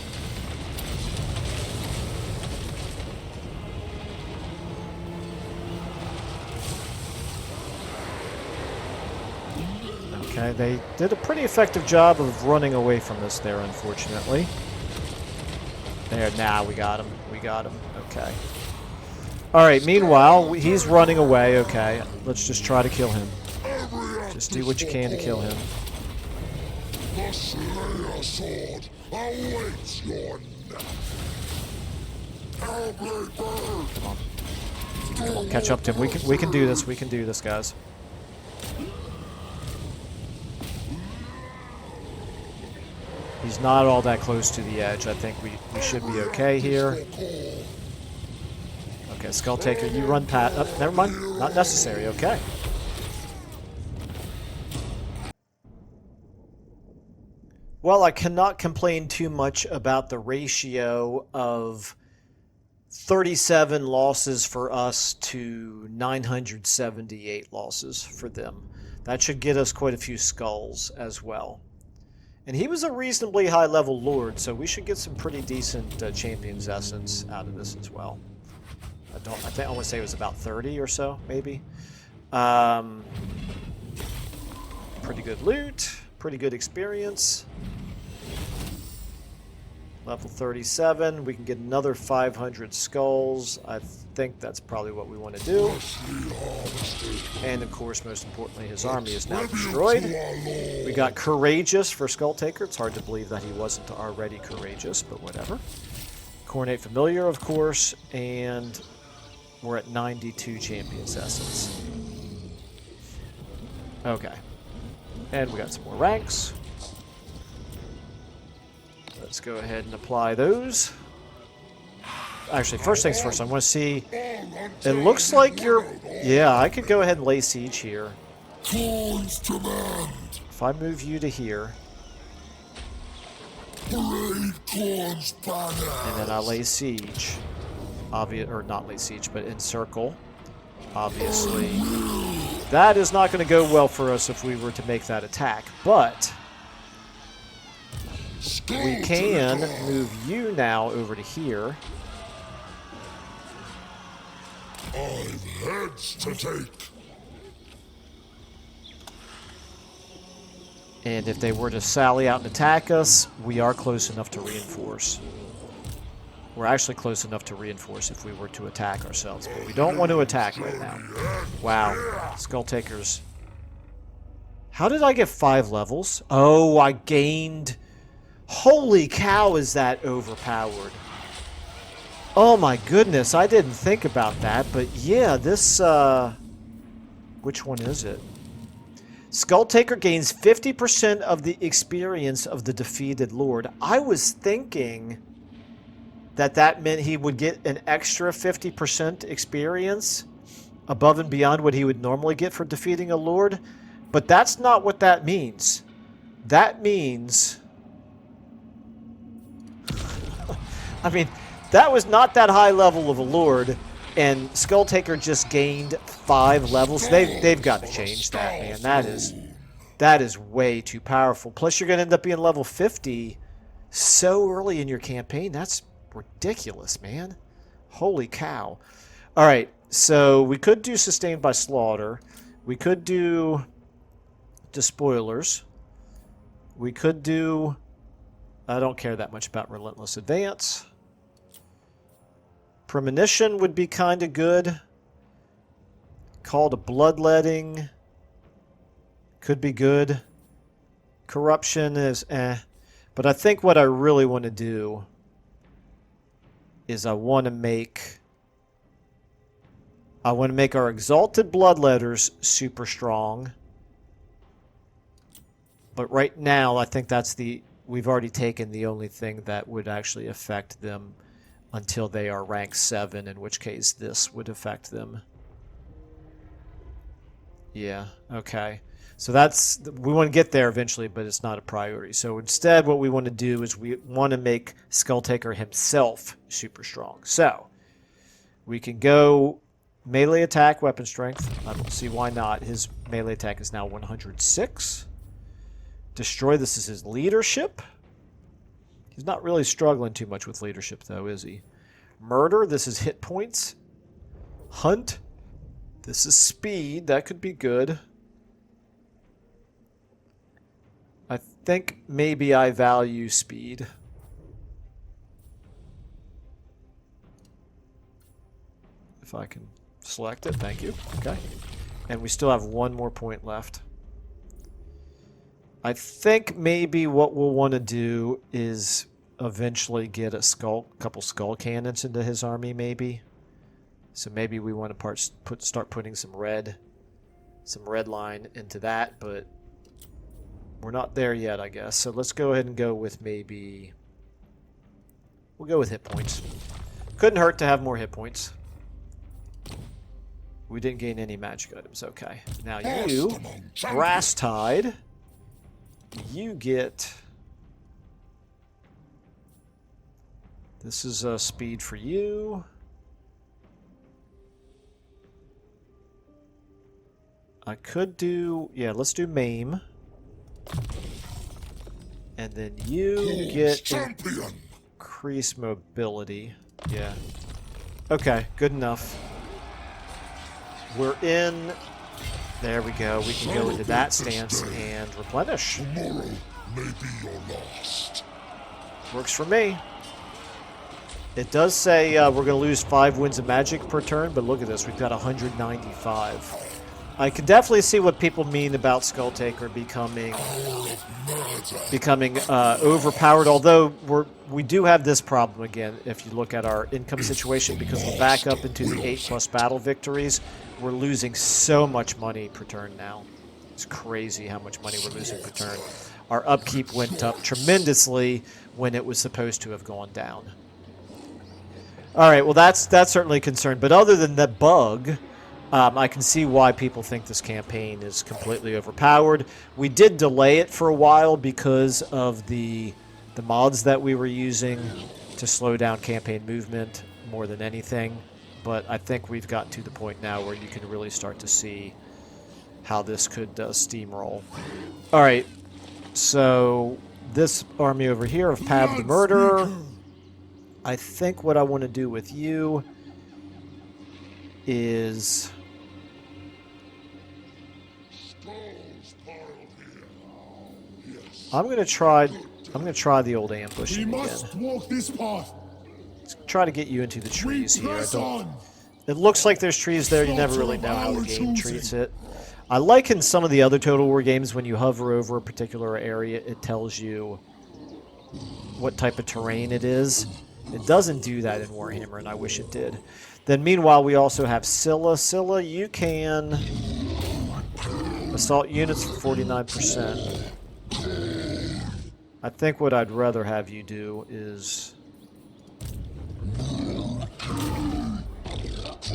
Okay, they did a pretty effective job of running away from us there, unfortunately. There, now we got him. We got him. Okay. Alright, meanwhile, he's running away. Okay, let's just try to kill him. Just do what you can to kill him. The Slayer sword awaits your neck. Hellblade bird. Come on, catch up to him. We can do this. We can do this, guys. He's not all that close to the edge. I think we should be okay here. Okay, Skulltaker, you run past... Oh, never mind. Not necessary. Okay. Well, I cannot complain too much about the ratio of 37 losses for us to 978 losses for them. That should get us quite a few skulls as well. And he was a reasonably high-level lord, so we should get some pretty decent champion's essence out of this as well. I want to say it was about 30 or so, maybe. Pretty good loot. Pretty good experience. Level 37. We can get another 500 skulls. I think that's probably what we want to do. And of course, most importantly, his army is now destroyed. We got courageous for Skulltaker. It's hard to believe that he wasn't already courageous, but whatever. Coronate familiar, of course, and we're at 92 champion's essence. Okay. And we got some more ranks. Let's go ahead and apply those. Actually, first things first, I want to see... It looks like you're... Yeah, I could go ahead and lay siege here. If I move you to here... And then I lay siege. Or not lay siege, but encircle. Obviously. That is not going to go well for us if we were to make that attack, but... We can move you now over to here. I've heads to take. And if they were to sally out and attack us, we are close enough to reinforce. We're actually close enough to reinforce if we were to attack ourselves, but we don't want to attack right now. Wow. Skulltakers. How did I get 5 levels? Oh, I gained... Holy cow, is that overpowered. Oh my goodness, I didn't think about that, but yeah, this, which one is it? Skulltaker gains 50% of the experience of the defeated lord. I was thinking that that meant he would get an extra 50% experience above and beyond what he would normally get for defeating a lord, but that's not what that means. That means... I mean, that was not that high level of a lord, and Skulltaker just gained 5 levels. They've got to change that, man. That is way too powerful. Plus, you're going to end up being level 50 so early in your campaign. That's ridiculous, man. Holy cow. All right, so we could do Sustained by Slaughter. We could do Despoilers. We could do... I don't care that much about Relentless Advance. Premonition would be kind of good. Call to Bloodletting could be good. Corruption is eh. But I think what I really want to do is I want to make our Exalted Bloodletters super strong. But right now, I think that's the... We've already taken the only thing that would actually affect them until they are rank 7, in which case this would affect them. Yeah, okay. So that's... We want to get there eventually, but it's not a priority. So instead, what we want to do is we want to make Skulltaker himself super strong. So, we can go melee attack, weapon strength. I don't see why not. His melee attack is now 106. Destroy, this is his leadership. He's not really struggling too much with leadership, though, is he? Murder, this is hit points. Hunt, this is speed. That could be good. I think maybe I value speed. If I can select it, thank you. Okay. And we still have 1 more point left. I think maybe what we'll want to do is eventually get a couple skull cannons into his army, maybe. So maybe we want to start putting some red line into that, but we're not there yet, I guess. So let's go ahead and go with maybe... We'll go with hit points. Couldn't hurt to have more hit points. We didn't gain any magic items. Okay. Now you, Brass Tide... You get... This is speed for you. I could do... Yeah, let's do Maim. And then you get increased mobility. Yeah. Okay, good enough. We're in There we go. We can go into that stance and replenish. Tomorrow may be your last. Works for me. It does say we're going to lose 5 winds of magic per turn, but look at this. We've got 195. I can definitely see what people mean about Skulltaker becoming overpowered, although we do have this problem again if you look at our income situation, because we're back up into the 8+ battle victories. We're losing so much money per turn now. It's crazy how much money we're losing per turn. Our upkeep went up tremendously when it was supposed to have gone down. All right, well, that's certainly a concern. But other than that bug, I can see why people think this campaign is completely overpowered. We did delay it for a while because of the mods that we were using to slow down campaign movement more than anything. But I think we've gotten to the point now where you can really start to see how this could steamroll. All right, so this army over here of Pav the Murderer, I think what I want to do with you is I'm gonna try the old ambushing We again. must walk this path. Let's try to get you into the trees here. Press on. It looks like there's trees there. You never really know how the game treats it. I like in some of the other Total War games when you hover over a particular area, it tells you what type of terrain it is. It doesn't do that in Warhammer, and I wish it did. Then meanwhile, we also have Scylla. Scylla, you can assault units for 49%. I think what I'd rather have you do is...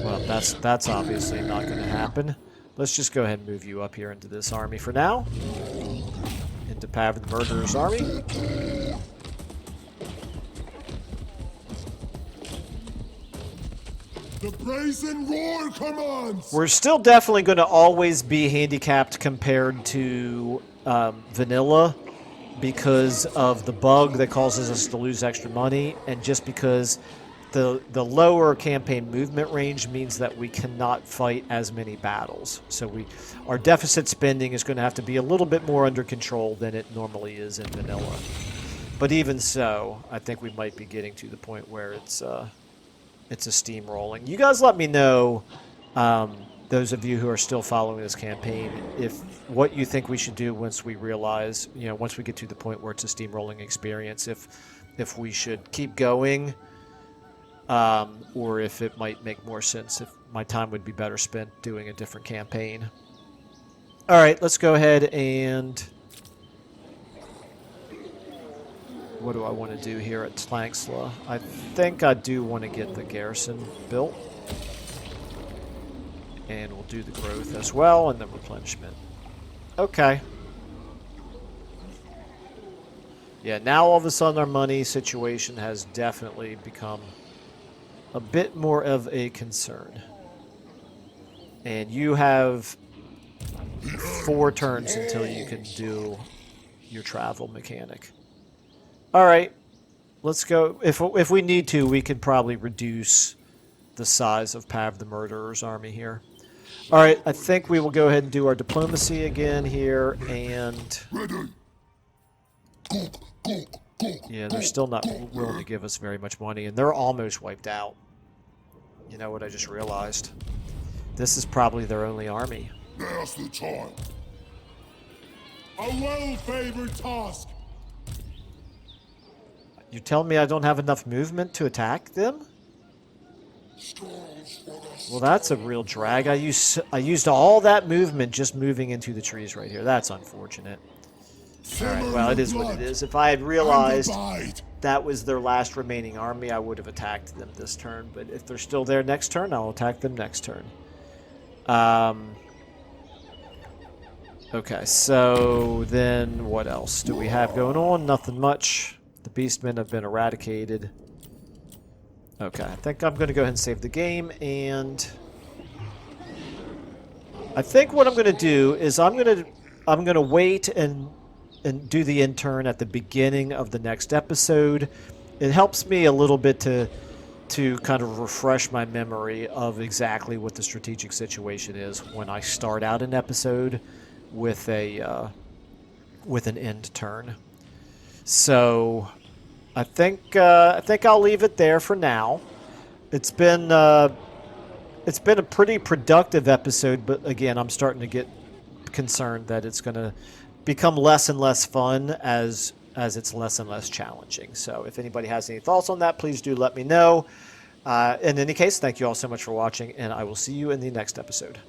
Well, that's obviously not going to happen. Let's just go ahead and move you up here into this army for now. Into Pav the Murderer's army. The brazen roar commands. We're still definitely going to always be handicapped compared to vanilla because of the bug that causes us to lose extra money, and just because the lower campaign movement range means that we cannot fight as many battles. So our deficit spending is going to have to be a little bit more under control than it normally is in vanilla. But even so, I think we might be getting to the point where it's a steamrolling. You guys let me know, those of you who are still following this campaign, what you think we should do once we realize, once we get to the point where it's a steamrolling experience, if we should keep going, or if it might make more sense, if my time would be better spent doing a different campaign. All right, let's go ahead and... What do I want to do here at Tlanxla? I think I do want to get the garrison built. And we'll do the growth as well, and then replenishment. Okay. Yeah, now all of a sudden our money situation has definitely become a bit more of a concern. And you have 4 turns until you can do your travel mechanic. All right, let's go. If we need to, we could probably reduce the size of Pav the Murderer's army here. All right, I think we will go ahead and do our diplomacy again here, and... Yeah, they're still not willing to give us very much money, and they're almost wiped out. You know what I just realized? This is probably their only army. Now's the time. A well-favored task. You're telling me I don't have enough movement to attack them? Well, that's a real drag. I used all that movement just moving into the trees right here. That's unfortunate. All right, well, it is what it is. If I had realized that was their last remaining army, I would have attacked them this turn. But if they're still there next turn, I'll attack them next turn. Okay, so then what else do we have going on? Nothing much. The beastmen have been eradicated. Okay, I think I'm going to go ahead and save the game, and I think what I'm going to do is I'm going to wait and do the intern at the beginning of the next episode. It helps me a little bit to to kind of refresh my memory of exactly what the strategic situation is when I start out an episode with a with an end turn. So I think I'll leave it there for now. It's been a pretty productive episode, but again, I'm starting to get concerned that it's going to become less and less fun as it's less and less challenging. So if anybody has any thoughts on that, please do let me know. In any case, thank you all so much for watching, and I will see you in the next episode.